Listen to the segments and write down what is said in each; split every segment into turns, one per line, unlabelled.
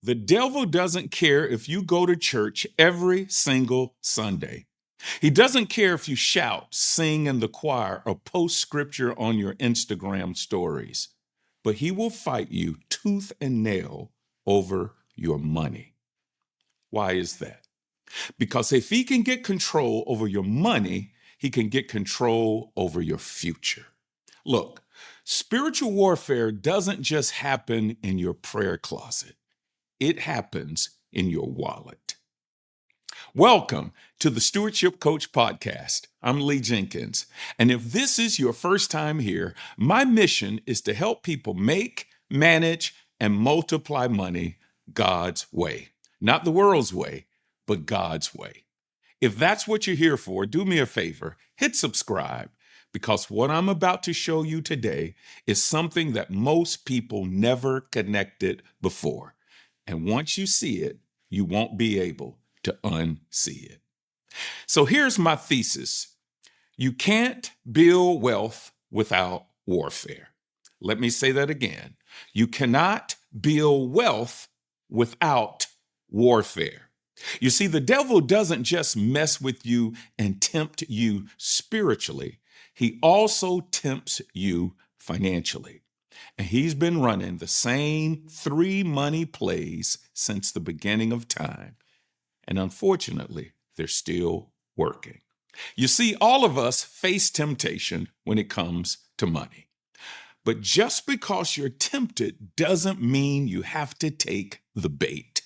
The devil doesn't care if you go to church every single Sunday. He doesn't care if you shout, sing in the choir, or post scripture on your Instagram stories. But he will fight you tooth and nail over your money. Why is that? Because if he can get control over your money, he can get control over your future. Look, spiritual warfare doesn't just happen in your prayer closet. It happens in your wallet. Welcome to the Stewardship Coach Podcast. I'm Lee Jenkins. And if this is your first time here, my mission is to help people make, manage, and multiply money God's way. Not the world's way, but God's way. If that's what you're here for, do me a favor, hit subscribe, because what I'm about to show you today is something that most people never connected before. And once you see it, you won't be able to unsee it. So here's my thesis. You can't build wealth without warfare. Let me say that again. You cannot build wealth without warfare. You see, the devil doesn't just mess with you and tempt you spiritually. He also tempts you financially. And he's been running the same 3 money plays since the beginning of time. And unfortunately, they're still working. You see, all of us face temptation when it comes to money. But just because you're tempted doesn't mean you have to take the bait.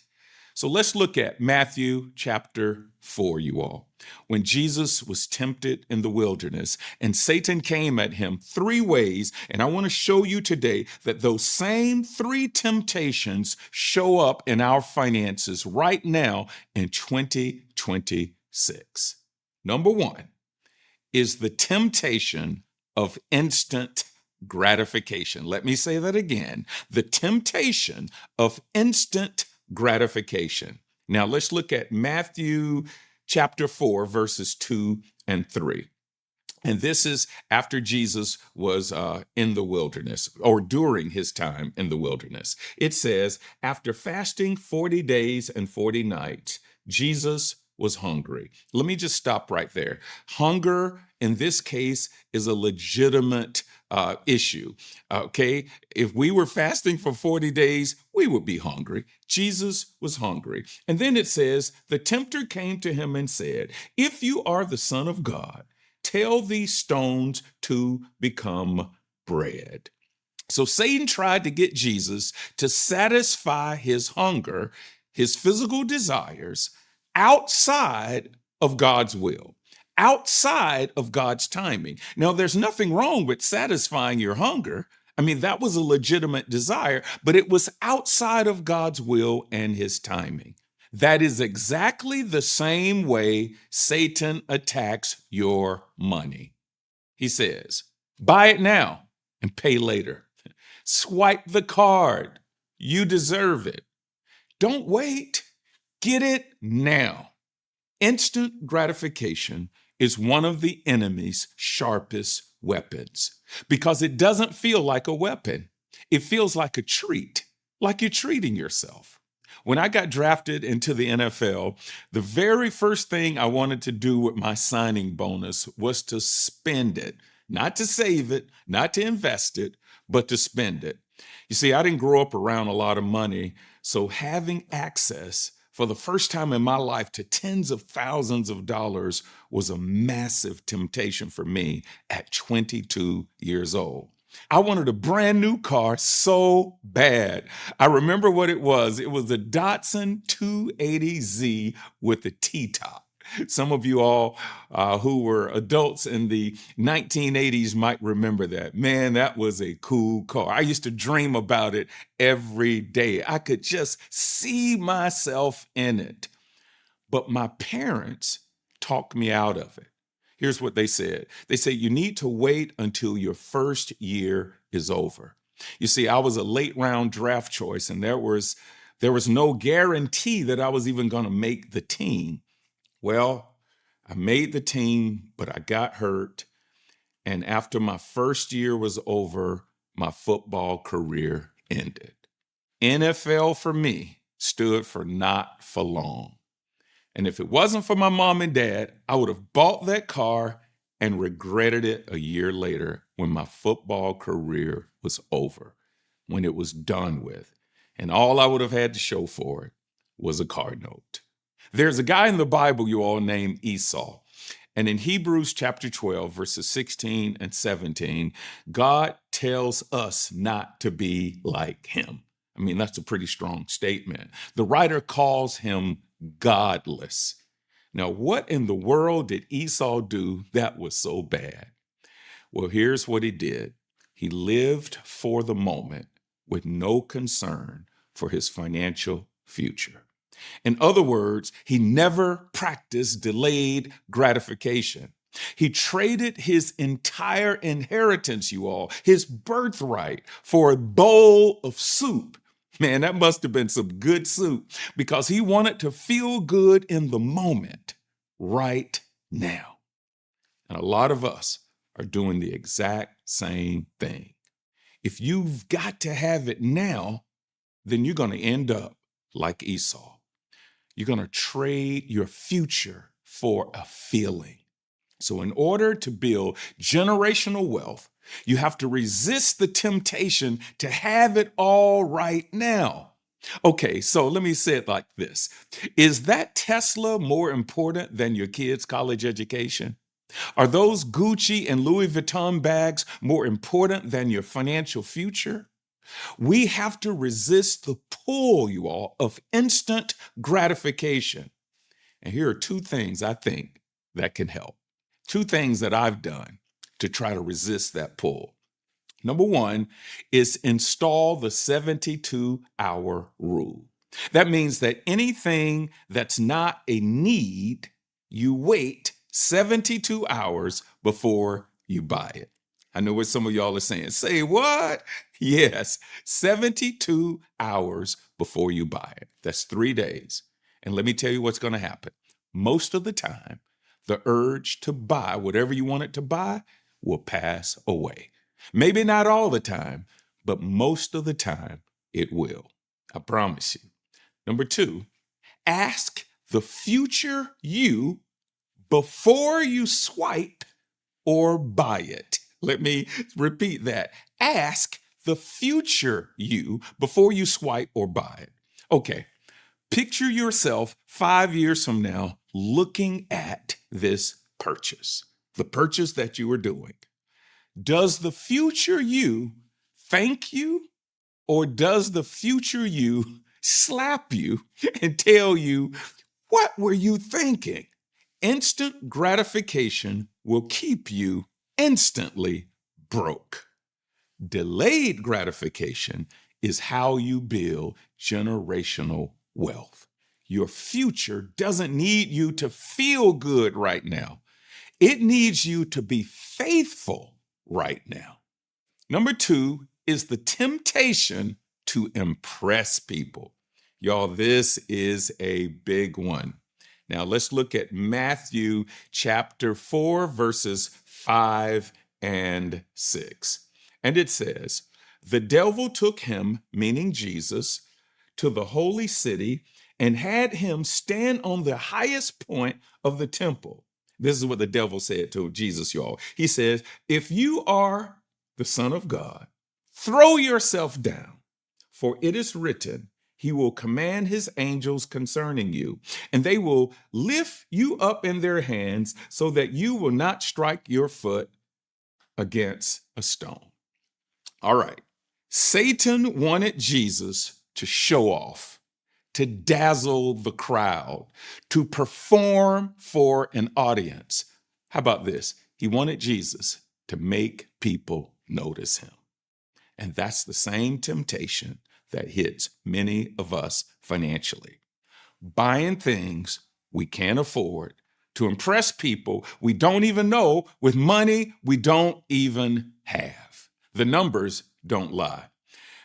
So let's look at Matthew chapter 4, you all. When Jesus was tempted in the wilderness and Satan came at him 3 ways, and I want to show you today that those same 3 temptations show up in our finances right now in 2026. Number 1 is the temptation of instant gratification. Let me say that again. The temptation of instant gratification. Now let's look at Matthew chapter 4, verses 2 and 3. And this is after Jesus was in the wilderness, or during his time in the wilderness. It says, after fasting 40 days and 40 nights, Jesus was hungry. Let me just stop right there. Hunger, in this case, is a legitimate issue. Okay, if we were fasting for 40 days, we would be hungry. Jesus was hungry. And then it says, the tempter came to him and said, if you are the Son of God, tell these stones to become bread. So Satan tried to get Jesus to satisfy his hunger, his physical desires, outside of God's will, outside of God's timing. Now, there's nothing wrong with satisfying your hunger. I mean, that was a legitimate desire, but it was outside of God's will and his timing. That is exactly the same way Satan attacks your money. He says, buy it now and pay later. Swipe the card. You deserve it. Don't wait. Get it now. Instant gratification is one of the enemy's sharpest weapons because it doesn't feel like a weapon. It feels like a treat, like you're treating yourself. When I got drafted into the NFL, the very first thing I wanted to do with my signing bonus was to spend it, not to save it, not to invest it, but to spend it. You see, I didn't grow up around a lot of money, so having access for the first time in my life to tens of thousands of dollars was a massive temptation for me at 22 years old. I wanted a brand new car so bad. I remember what it was. It was a Datsun 280Z with a T-top. Some of you all who were adults in the 1980s might remember that. Man, that was a cool car. I used to dream about it every day. I could just see myself in it. But my parents talked me out of it. Here's what they said. They said, you need to wait until your first year is over. You see, I was a late round draft choice, and there was no guarantee that I was even going to make the team. Well, I made the team, but I got hurt. And after my first year was over, my football career ended. NFL for me stood for not for long. And if it wasn't for my mom and dad, I would have bought that car and regretted it a year later when my football career was over, when it was done with. And all I would have had to show for it was a car note. There's a guy in the Bible you all named Esau. And in Hebrews chapter 12, verses 16 and 17, God tells us not to be like him. I mean, that's a pretty strong statement. The writer calls him godless. Now, what in the world did Esau do that was so bad? Well, here's what he did. He lived for the moment with no concern for his financial future. In other words, he never practiced delayed gratification. He traded his entire inheritance, you all, his birthright, for a bowl of soup. Man, that must have been some good soup because he wanted to feel good in the moment, right now. And a lot of us are doing the exact same thing. If you've got to have it now, then you're going to end up like Esau. You're going to trade your future for a feeling. So in order to build generational wealth, you have to resist the temptation to have it all right now. Okay, so let me say it like this. Is that Tesla more important than your kids' college education? Are those Gucci and Louis Vuitton bags more important than your financial future? We have to resist the pull, you all, of instant gratification. And here are two things I think that can help. Two things that I've done to try to resist that pull. Number one is install the 72-hour rule. That means that anything that's not a need, you wait 72 hours before you buy it. I know what some of y'all are saying. Say what? Yes, 72 hours before you buy it. That's 3 days. And let me tell you what's going to happen. Most of the time, the urge to buy whatever you wanted to buy will pass away. Maybe not all the time, but most of the time it will. I promise you. Number two, ask the future you before you swipe or buy it. Let me repeat that. Ask the future you before you swipe or buy it. Okay, picture yourself 5 years from now looking at this purchase, the purchase that you are doing. Does the future you thank you, or does the future you slap you and tell you, what were you thinking? Instant gratification will keep you instantly broke. Delayed gratification is how you build generational wealth. Your future doesn't need you to feel good right now. It needs you to be faithful right now. Number two is the temptation to impress people. Y'all, this is a big one. Now let's look at Matthew chapter 4, verses 5 and 6. And it says, the devil took him, meaning Jesus, to the holy city and had him stand on the highest point of the temple. This is what the devil said to Jesus, y'all. He says, if you are the Son of God, throw yourself down, for it is written, he will command his angels concerning you, and they will lift you up in their hands so that you will not strike your foot against a stone. All right. Satan wanted Jesus to show off, to dazzle the crowd, to perform for an audience. How about this? He wanted Jesus to make people notice him. And that's the same temptation that hits many of us financially. Buying things we can't afford to impress people we don't even know with money we don't even have. The numbers don't lie.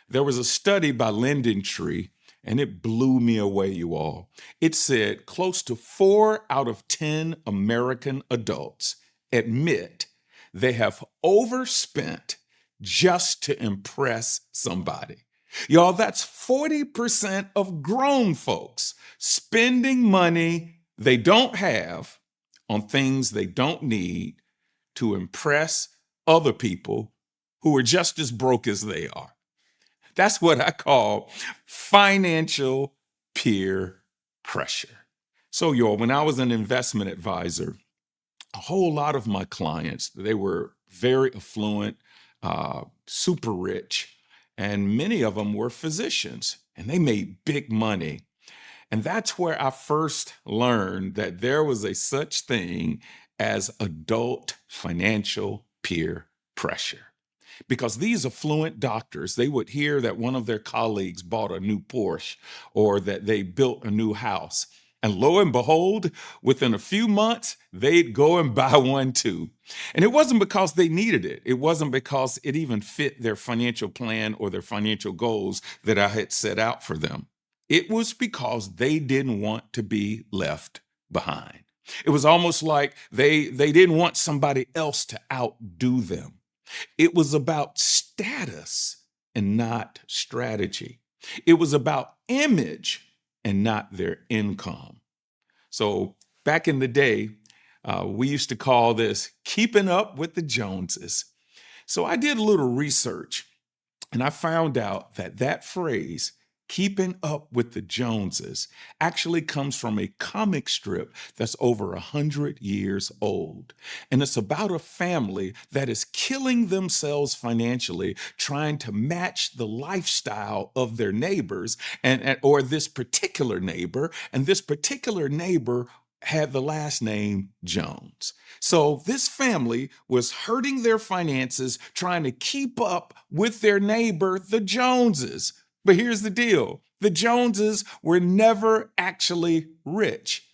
There was a study by LendingTree, and it blew me away, you all. It said close to 4 out of 10 American adults admit they have overspent just to impress somebody. Y'all, that's 40% of grown folks spending money they don't have on things they don't need to impress other people who are just as broke as they are. That's what I call financial peer pressure. So, y'all, when I was an investment advisor, a whole lot of my clients, they were very affluent, super rich, and many of them were physicians, and they made big money. And that's where I first learned that there was a such thing as adult financial peer pressure. Because these affluent doctors, they would hear that one of their colleagues bought a new Porsche or that they built a new house. And lo and behold, within a few months, they'd go and buy one too. And it wasn't because they needed it. It wasn't because it even fit their financial plan or their financial goals that I had set out for them. It was because they didn't want to be left behind. It was almost like they didn't want somebody else to outdo them. It was about status and not strategy. It was about image and not their income. So back in the day, we used to call this keeping up with the Joneses. So I did a little research and I found out that that phrase, keeping up with the Joneses, actually comes from a comic strip that's over 100 years old. And it's about a family that is killing themselves financially, trying to match the lifestyle of their neighbors or this particular neighbor. And this particular neighbor had the last name Jones. So this family was hurting their finances, trying to keep up with their neighbor, the Joneses. But here's the deal. The Joneses were never actually rich.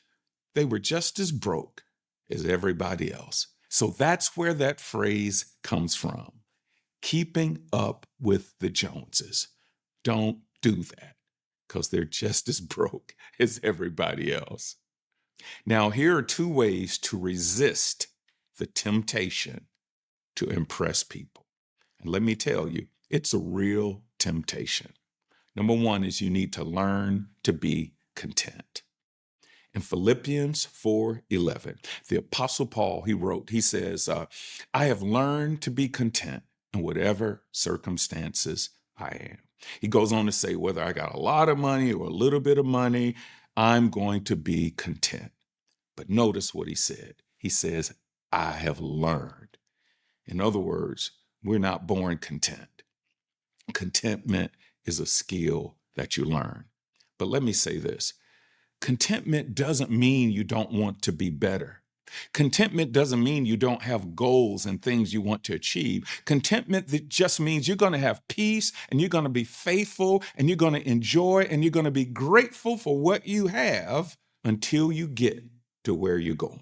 They were just as broke as everybody else. So that's where that phrase comes from. Keeping up with the Joneses. Don't do that because they're just as broke as everybody else. Now, here are two ways to resist the temptation to impress people. And let me tell you, it's a real temptation. Number one is you need to learn to be content. In Philippians 4:11, the Apostle Paul, he says, I have learned to be content in whatever circumstances I am. He goes on to say, whether I got a lot of money or a little bit of money, I'm going to be content. But notice what he said. He says, I have learned. In other words, we're not born content. Contentment is a skill that you learn. But let me say this. Contentment doesn't mean you don't want to be better. Contentment doesn't mean you don't have goals and things you want to achieve. Contentment just means you're going to have peace and you're going to be faithful and you're going to enjoy and you're going to be grateful for what you have until you get to where you're going.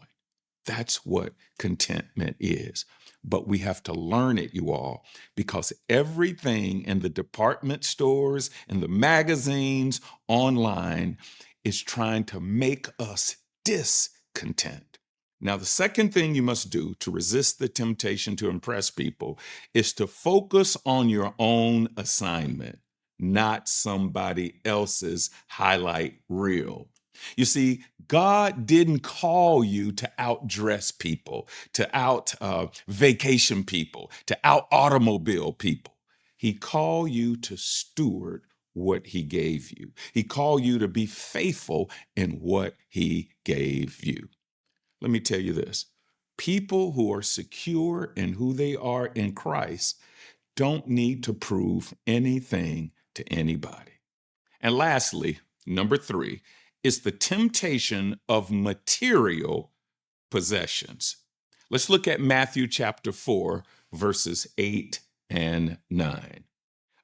That's what contentment is. But we have to learn it, you all, because everything in the department stores, in the magazines, online is trying to make us discontent. Now, the second thing you must do to resist the temptation to impress people is to focus on your own assignment, not somebody else's highlight reel. You see, God didn't call you to outdress people, to out vacation people, to out automobile people. He called you to steward what he gave you. He called you to be faithful in what he gave you. Let me tell you this. People who are secure in who they are in Christ don't need to prove anything to anybody. And lastly, number 3, is the temptation of material possessions. Let's look at Matthew chapter 4, verses 8 and 9.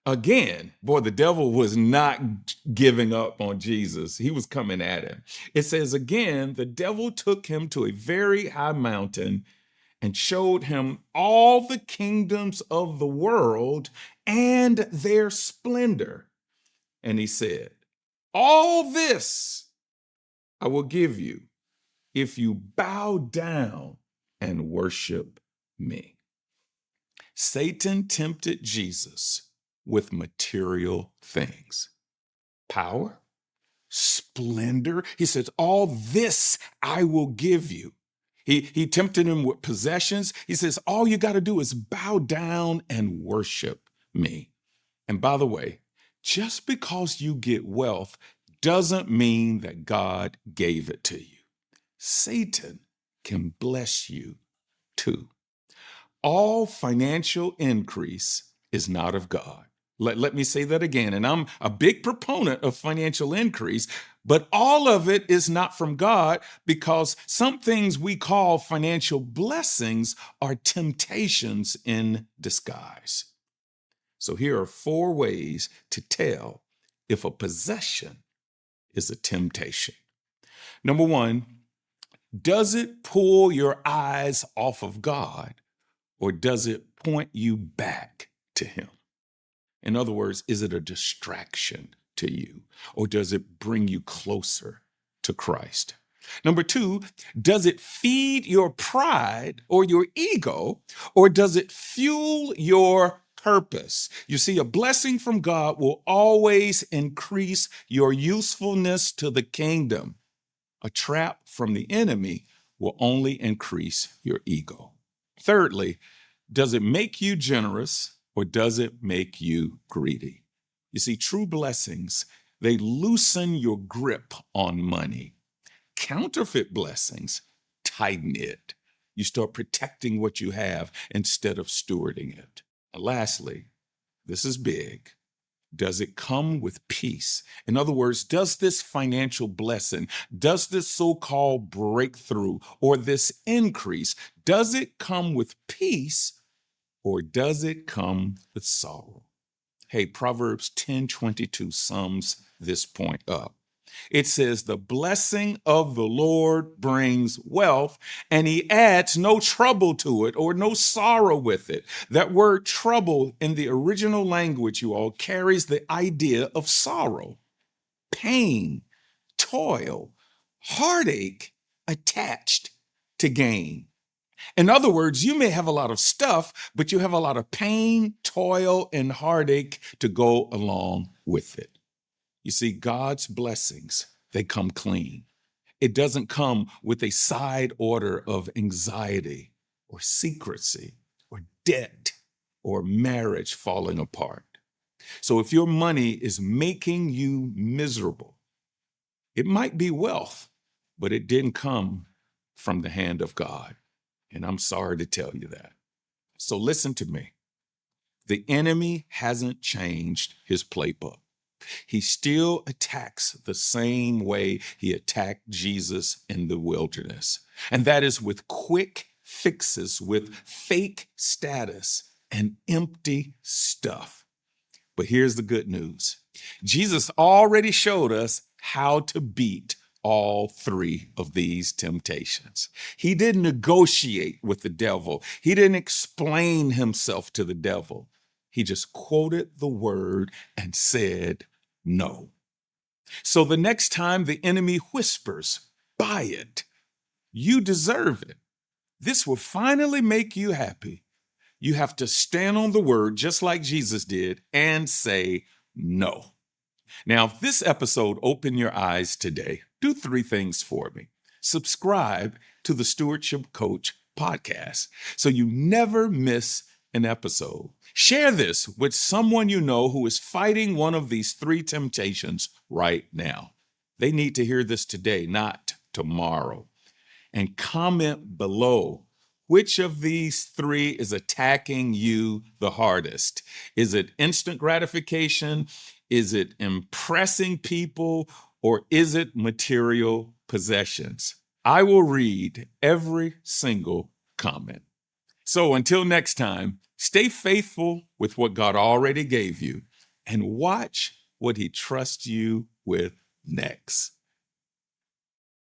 Again, boy, the devil was not giving up on Jesus. He was coming at him. It says, again, the devil took him to a very high mountain and showed him all the kingdoms of the world and their splendor. And he said, all this I will give you if you bow down and worship me. Satan tempted Jesus with material things. Power, splendor. He says, all this I will give you. He tempted him with possessions. He says, all you got to do is bow down and worship me. And by the way, just because you get wealth doesn't mean that God gave it to you. Satan can bless you too. All financial increase is not of God. Let me say that again. And I'm a big proponent of financial increase, but all of it is not from God, because some things we call financial blessings are temptations in disguise. So here are 4 ways to tell if a possession is a temptation. Number 1, does it pull your eyes off of God, or does it point you back to him? In other words, is it a distraction to you, or does it bring you closer to Christ? Number 2, does it feed your pride or your ego, or does it fuel your purpose? You see, a blessing from God will always increase your usefulness to the kingdom. A trap from the enemy will only increase your ego. Thirdly, does it make you generous, or does it make you greedy? You see, true blessings, they loosen your grip on money. Counterfeit blessings tighten it. You start protecting what you have instead of stewarding it. And lastly, this is big. Does it come with peace? In other words, does this financial blessing, does this so-called breakthrough or this increase, does it come with peace, or does it come with sorrow? Hey, Proverbs 10:22 sums this point up. It says, the blessing of the Lord brings wealth, and he adds no trouble to it or no sorrow with it. That word trouble in the original language, you all, carries the idea of sorrow, pain, toil, heartache attached to gain. In other words, you may have a lot of stuff, but you have a lot of pain, toil, and heartache to go along with it. You see, God's blessings, they come clean. It doesn't come with a side order of anxiety or secrecy or debt or marriage falling apart. So if your money is making you miserable, it might be wealth, but it didn't come from the hand of God. And I'm sorry to tell you that. So listen to me. The enemy hasn't changed his playbook. He still attacks the same way he attacked Jesus in the wilderness. And that is with quick fixes, with fake status and empty stuff. But here's the good news. Jesus already showed us how to beat all 3 of these temptations. He didn't negotiate with the devil. He didn't explain himself to the devil. He just quoted the word and said no. So the next time the enemy whispers, buy it, you deserve it, this will finally make you happy, you have to stand on the word just like Jesus did and say no. Now, if this episode opened your eyes today, do 3 things for me. Subscribe to the Stewardship Coach Podcast so you never miss an episode. Share this with someone you know who is fighting one of these 3 temptations right now. They need to hear this today, not tomorrow. And comment below, which of these 3 is attacking you the hardest? Is it instant gratification? Is it impressing people? Or is it material possessions? I will read every single comment. So until next time, stay faithful with what God already gave you and watch what he trusts you with next.